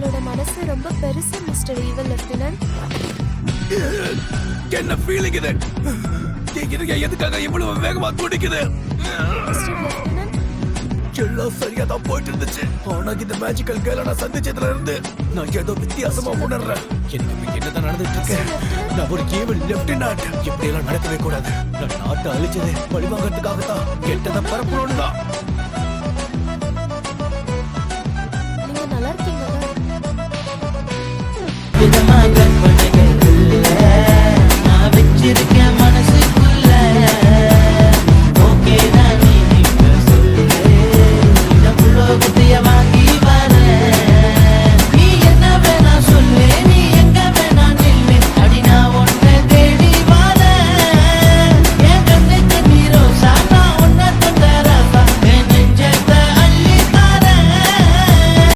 உங்களோட மனசு ரொம்ப பெருசு மிஸ்டர் ஈவல் லெப்டினன்ட். என்ன ஃபீலிங் இது? எதுக்காக இவ்வளவு வேகமா துடிக்குது? மிஸ்டர் லெப்டினன்ட், எல்லாம் சரியா தான் போயிட்டு இருந்துச்சு. ஆனா இந்த மேஜிக்கல் கேர்ள நான் சந்திச்சதுல இருந்து நான் ஏதோ வித்தியாசமா உணர்றேன். எனக்கு என்னதான் நடந்துட்டு இருக்கு? நான் ஒரு ஈவல் லெப்டினன்ட். இப்படி எல்லாம் நடக்கவே கூடாது. நான் நாட்டை அழிச்சது பழிவாங்கறதுக்காக தான், கெட்டதை பரப்பணும்னு தான்.